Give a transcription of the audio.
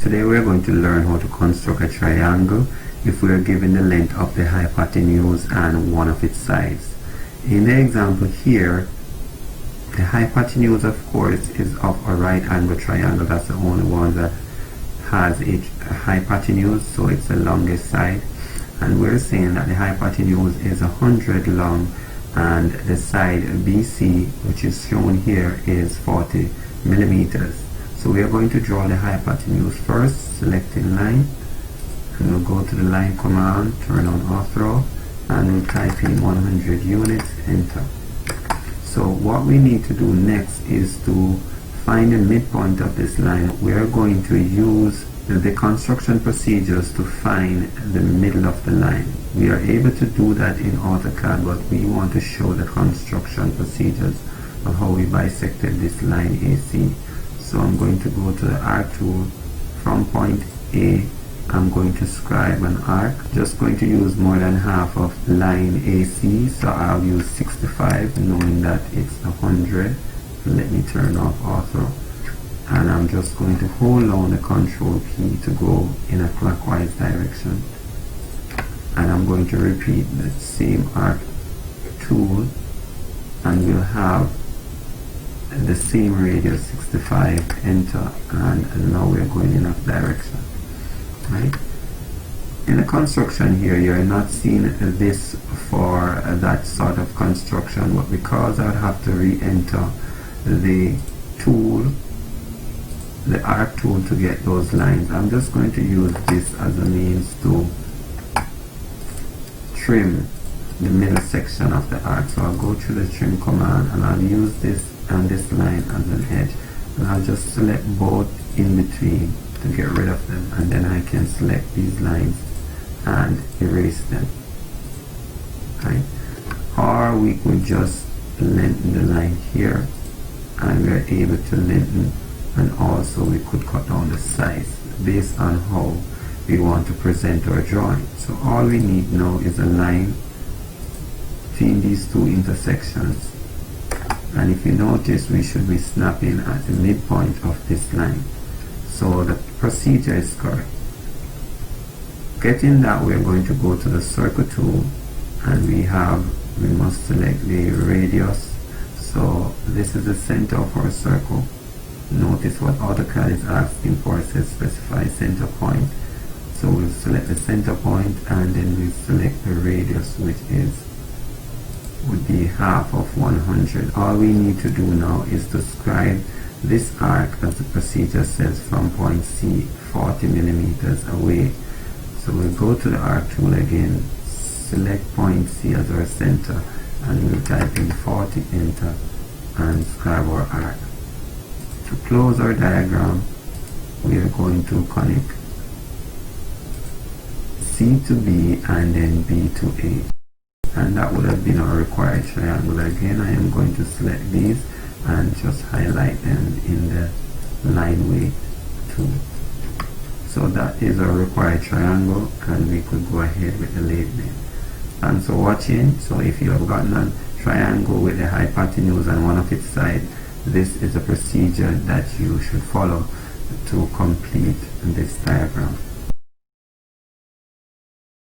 Today we are going to learn how to construct a triangle if we are given the length of the hypotenuse and one of its sides. In the example here, the hypotenuse of course is of a right angle triangle. That's the only one that has a hypotenuse, so it's the longest side. And we're saying that the hypotenuse is 100 long and the side BC, which is shown here, is 40 millimeters. So we are going to draw the hypotenuse first, selecting line, and we'll go to the line command, turn on ortho, and we'll type in 100 units, enter. So what we need to do next is to find the midpoint of this line. We are going to use the construction procedures to find the middle of the line. We are able to do that in AutoCAD, but we want to show the construction procedures of how we bisected this line AC. So I'm going to go to the arc tool. From point A, I'm going to scribe an arc. Just going to use more than half of line AC, so I'll use 65, knowing that it's 100. Let me turn off ortho. And I'm just going to hold down the control key to go in a clockwise direction. And I'm going to repeat the same arc tool, and we'll have the same radius, 65, enter, and now we're going in that direction. Right? In the construction here, you're not seeing this for that sort of construction, but because I would have to re-enter the tool, the arc tool, to get those lines, I'm just going to use this as a means to trim the middle section of the arc. So I'll go through the trim command and I'll use this and this line as an edge, and I'll just select both in between to get rid of them, and then I can select these lines and erase them. Right? Or we could just lengthen the line here, and we're able to lengthen, and also we could cut down the size based on how we want to present our drawing. So all we need now is a line between these two intersections, and if you notice, we should be snapping at the midpoint of this line. So the procedure is correct. Getting that, we're going to go to the circle tool, and we must select the radius. So this is the center of our circle. Notice what AutoCAD is asking for. It says specify center point. So we'll select the center point, and then we select the radius, which would be half of 100. All we need to do now is to scribe this arc, as the procedure says, from point C 40 millimeters away. So we'll go to the arc tool again, select point C as our center, and we'll type in 40, enter, and scribe our arc. To close our diagram, we are going to connect C to B and then B to A. And that would have been our required triangle. Again, I am going to select these and just highlight them in the line weight tool. So that is our required triangle, and we could go ahead with the labeling. Thanks for watching. So if you have gotten a triangle with a hypotenuse and one of its sides, this is a procedure that you should follow to complete this diagram.